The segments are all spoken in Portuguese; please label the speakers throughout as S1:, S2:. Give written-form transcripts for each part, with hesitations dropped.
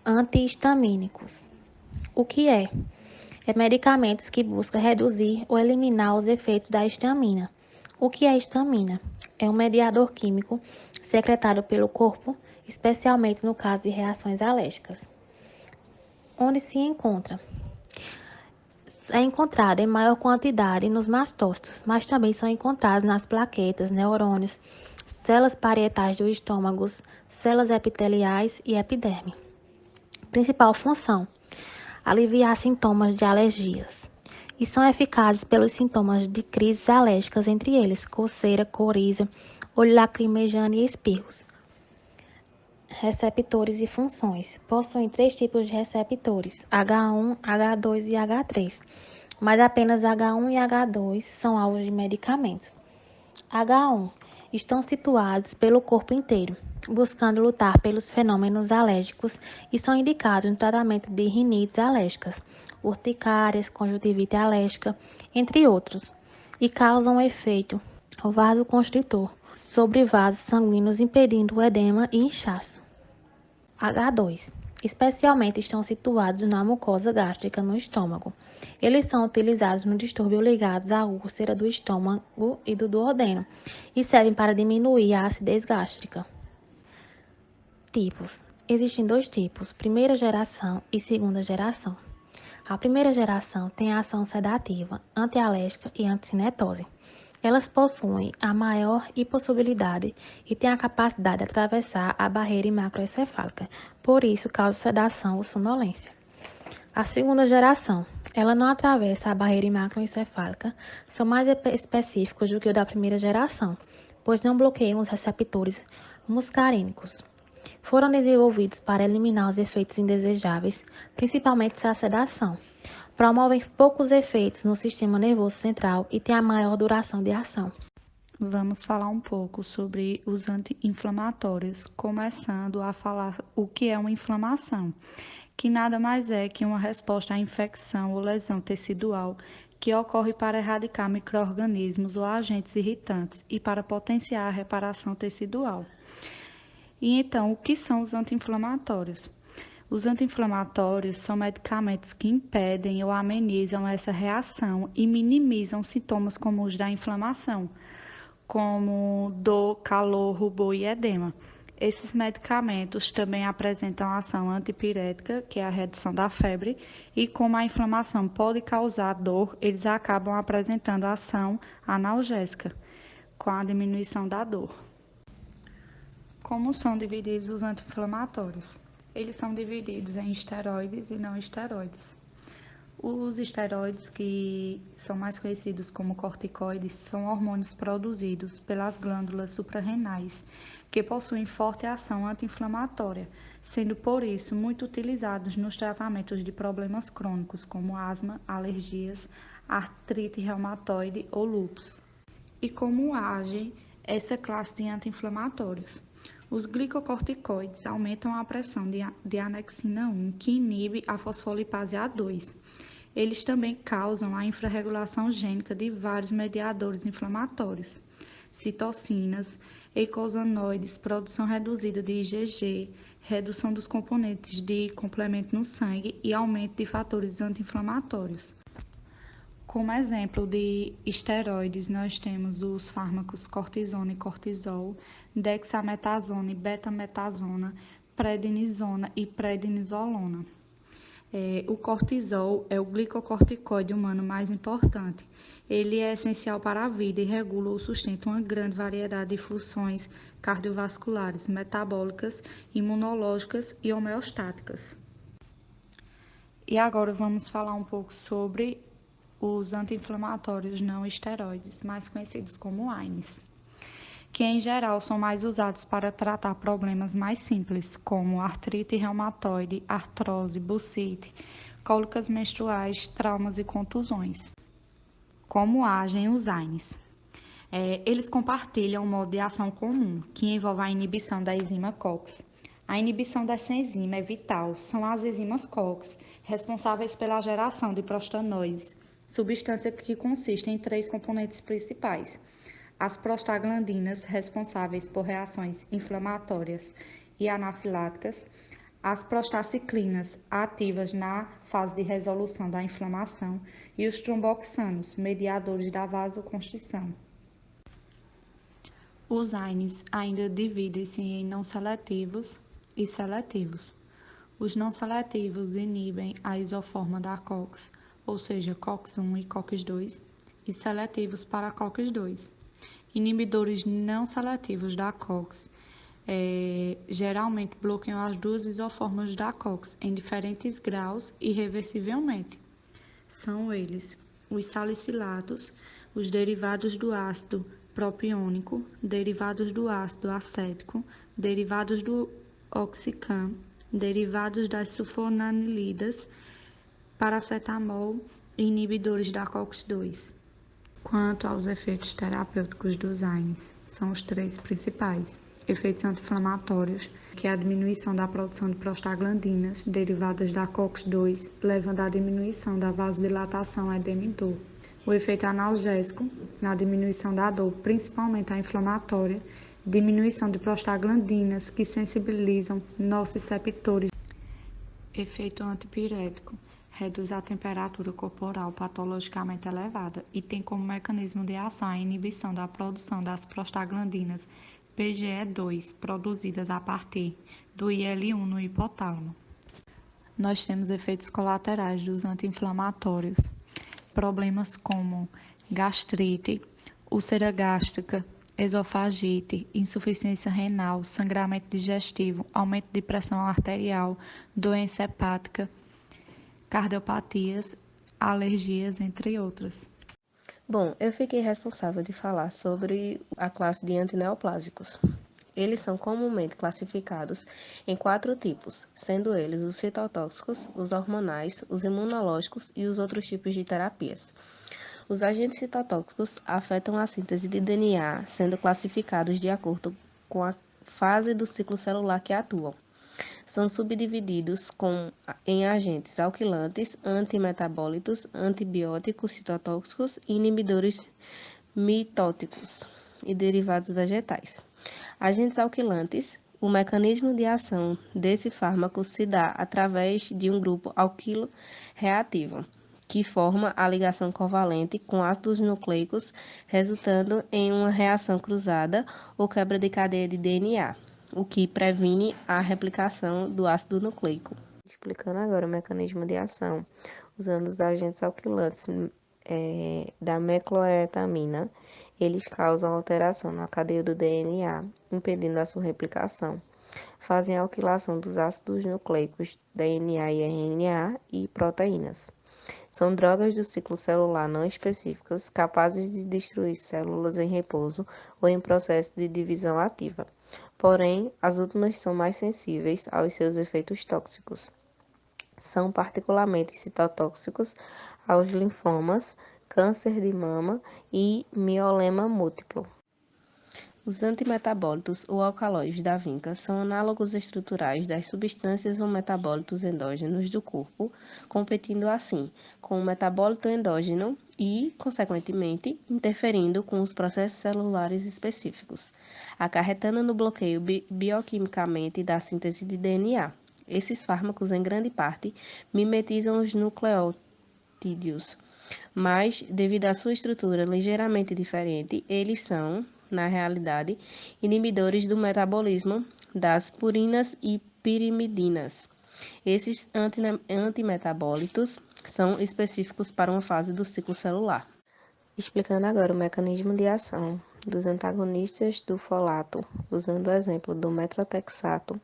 S1: Antihistamínicos. O que é? É medicamentos que buscam reduzir ou eliminar os efeitos da histamina. O que é histamina? É um mediador químico secretado pelo corpo, especialmente no caso de reações alérgicas. Onde se encontra? É encontrado em maior quantidade nos mastócitos, mas também são encontrados nas plaquetas, neurônios, células parietais do estômago, células epiteliais e epiderme. Principal função: aliviar sintomas de alergias. E são eficazes pelos sintomas de crises alérgicas, entre eles coceira, coriza, olho lacrimejante e espirros. Receptores e funções. Possuem 3 tipos de receptores, H1, H2 e H3, mas apenas H1 e H2 são alvos de medicamentos. H1 estão situados pelo corpo inteiro, buscando lutar pelos fenômenos alérgicos e são indicados no tratamento de rinites alérgicas, urticárias, conjuntivite alérgica, entre outros, e causam um efeito vasoconstritor sobre vasos sanguíneos, impedindo o edema e inchaço. H2. Especialmente estão situados na mucosa gástrica no estômago. Eles são utilizados no distúrbio ligados à úlcera do estômago e do duodeno e servem para diminuir a acidez gástrica. Tipos. Existem 2 tipos, primeira geração e segunda geração. A primeira geração tem a ação sedativa, antialérgica e anticinetose. Elas possuem a maior hipossolubilidade e têm a capacidade de atravessar a barreira macroencefálica, por isso causa sedação ou sonolência. A segunda geração, ela não atravessa a barreira macroencefálica, são mais específicos do que o da primeira geração, pois não bloqueiam os receptores muscarínicos. Foram desenvolvidos para eliminar os efeitos indesejáveis, principalmente a sedação. Promovem poucos efeitos no sistema nervoso central e têm a maior duração de ação.
S2: Vamos falar um pouco sobre os anti-inflamatórios, começando a falar o que é uma inflamação, que nada mais é que uma resposta à infecção ou lesão tecidual que ocorre para erradicar micro-organismos ou agentes irritantes e para potenciar a reparação tecidual. E então, o que são os anti-inflamatórios? Os anti-inflamatórios são medicamentos que impedem ou amenizam essa reação e minimizam sintomas comuns da inflamação, como dor, calor, rubor e edema. Esses medicamentos também apresentam ação antipirética, que é a redução da febre, e como a inflamação pode causar dor, eles acabam apresentando ação analgésica, com a diminuição da dor. Como são divididos os anti-inflamatórios? Eles são divididos em esteroides e não esteroides. Os esteroides, que são mais conhecidos como corticoides, são hormônios produzidos pelas glândulas suprarrenais, que possuem forte ação anti-inflamatória, sendo por isso muito utilizados nos tratamentos de problemas crônicos como asma, alergias, artrite reumatoide ou lúpus. E como age essa classe de anti-inflamatórios? Os glicocorticoides aumentam a pressão de anexina 1, que inibe a fosfolipase A2. Eles também causam a infrarregulação gênica de vários mediadores inflamatórios, citocinas, eicosanoides, produção reduzida de IgG, redução dos componentes de complemento no sangue e aumento de fatores anti-inflamatórios. Como exemplo de esteroides, nós temos os fármacos cortisona e cortisol, dexametasona e betametasona, prednisona e prednisolona. O cortisol é o glicocorticoide humano mais importante. Ele é essencial para a vida e regula ou sustenta uma grande variedade de funções cardiovasculares, metabólicas, imunológicas e homeostáticas. E agora vamos falar um pouco sobre os anti-inflamatórios não esteroides, mais conhecidos como AINES, que em geral são mais usados para tratar problemas mais simples, como artrite reumatoide, artrose, bursite, cólicas menstruais, traumas e contusões. Como agem os AINES? Eles compartilham um modo de ação comum, que envolve a inibição da enzima COX. A inibição dessa enzima é vital. São as enzimas COX responsáveis pela geração de prostanoides, substância que consiste em 3 componentes principais: as prostaglandinas, responsáveis por reações inflamatórias e anafiláticas, as prostaciclinas, ativas na fase de resolução da inflamação, e os tromboxanos, mediadores da vasoconstrição. Os AINES ainda dividem-se em não seletivos e seletivos. Os não seletivos inibem a isoforma da COX, ou seja, COX-1 e COX-2, e seletivos para COX-2. Inibidores não seletivos da COX geralmente bloqueiam as duas isoformas da COX em diferentes graus irreversivelmente. São eles os salicilatos, os derivados do ácido propiônico, derivados do ácido acético, derivados do oxicam, derivados das sulfonanilidas, paracetamol e inibidores da COX-2. Quanto aos efeitos terapêuticos dos AINES, são os três principais: efeitos anti-inflamatórios, que é a diminuição da produção de prostaglandinas derivadas da COX-2, levando à diminuição da vasodilatação edema e dor. O efeito analgésico, na diminuição da dor, principalmente a inflamatória, diminuição de prostaglandinas que sensibilizam nociceptores. Efeito antipirético, reduz a temperatura corporal patologicamente elevada e tem como mecanismo de ação a inibição da produção das prostaglandinas PGE2, produzidas a partir do IL-1 no hipotálamo. Nós temos efeitos colaterais dos anti-inflamatórios, problemas como gastrite, úlcera gástrica, esofagite, insuficiência renal, sangramento digestivo, aumento de pressão arterial, doença hepática, cardiopatias, alergias, entre outras.
S3: Bom, eu fiquei responsável de falar sobre a classe de antineoplásicos. Eles são comumente classificados em 4 tipos, sendo eles os citotóxicos, os hormonais, os imunológicos e os outros tipos de terapias. Os agentes citotóxicos afetam a síntese de DNA, sendo classificados de acordo com a fase do ciclo celular que atuam. São subdivididos em agentes alquilantes, antimetabólitos, antibióticos citotóxicos e inibidores mitóticos e derivados vegetais. Agentes alquilantes. O mecanismo de ação desse fármaco se dá através de um grupo alquilo reativo, que forma a ligação covalente com ácidos nucleicos, resultando em uma reação cruzada ou quebra de cadeia de DNA, o que previne a replicação do ácido nucleico. Explicando agora o mecanismo de ação, usando os agentes alquilantes da mecloretamina, eles causam alteração na cadeia do DNA, impedindo a sua replicação. Fazem a alquilação dos ácidos nucleicos DNA e RNA e proteínas. São drogas do ciclo celular não específicas, capazes de destruir células em repouso ou em processo de divisão ativa. Porém, as últimas são mais sensíveis aos seus efeitos tóxicos. São particularmente citotóxicos aos linfomas, câncer de mama e mieloma múltiplo. Os antimetabólitos ou alcaloides da vinca são análogos estruturais das substâncias ou metabólitos endógenos do corpo, competindo assim com o metabólito endógeno e, consequentemente, interferindo com os processos celulares específicos, acarretando no bloqueio bioquimicamente da síntese de DNA. Esses fármacos, em grande parte, mimetizam os nucleotídeos, mas, devido à sua estrutura ligeiramente diferente, eles são, na realidade, inibidores do metabolismo das purinas e pirimidinas. Esses antimetabólitos são específicos para uma fase do ciclo celular. Explicando agora o mecanismo de ação dos antagonistas do folato, usando o exemplo do metrotexato,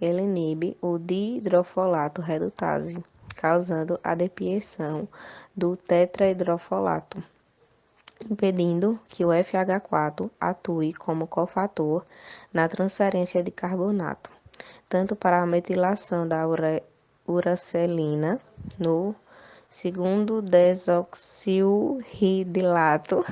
S3: ele inibe o dihidrofolato redutase, causando a depressão do tetrahidrofolato, impedindo que o FH4 atue como cofator na transferência de carbonato, tanto para a metilação da uracelina no 2-desoxirridilato,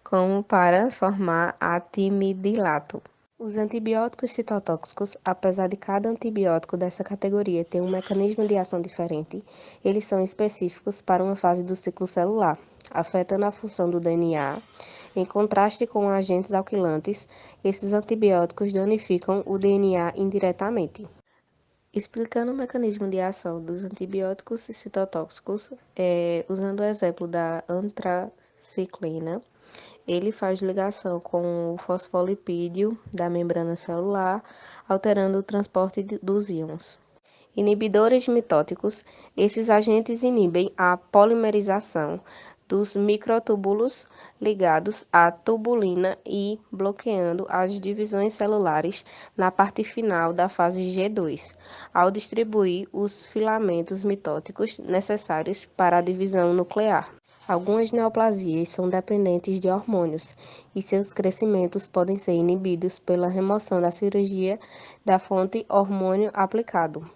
S3: como para formar a timidilato. Os antibióticos citotóxicos, apesar de cada antibiótico dessa categoria ter um mecanismo de ação diferente, eles são específicos para uma fase do ciclo celular, afetando a função do DNA. Em contraste com agentes alquilantes, esses antibióticos danificam o DNA indiretamente. Explicando o mecanismo de ação dos antibióticos citotóxicos, usando o exemplo da antraciclina, ele faz ligação com o fosfolipídio da membrana celular, alterando o transporte dos íons. Inibidores mitóticos, esses agentes inibem a polimerização dos microtúbulos ligados à tubulina e bloqueando as divisões celulares na parte final da fase G2, ao distribuir os filamentos mitóticos necessários para a divisão nuclear. Algumas neoplasias são dependentes de hormônios e seus crescimentos podem ser inibidos pela remoção da cirurgia da fonte hormônio aplicado.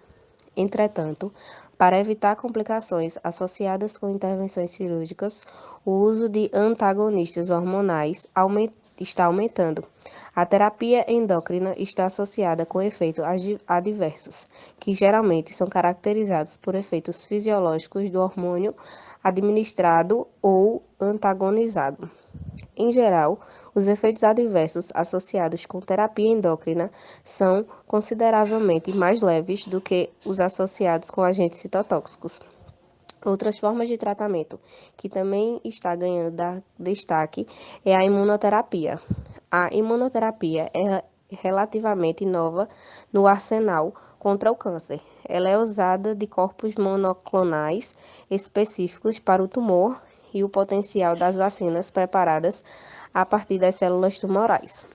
S3: Entretanto, para evitar complicações associadas com intervenções cirúrgicas, o uso de antagonistas hormonais está aumentando. A terapia endócrina está associada com efeitos adversos, que geralmente são caracterizados por efeitos fisiológicos do hormônio administrado ou antagonizado. Em geral, os efeitos adversos associados com terapia endócrina são consideravelmente mais leves do que os associados com agentes citotóxicos. Outras formas de tratamento que também está ganhando destaque é a imunoterapia. A imunoterapia é relativamente nova no arsenal contra o câncer. Ela é usada de corpos monoclonais específicos para o tumor e o potencial das vacinas preparadas a partir das células tumorais.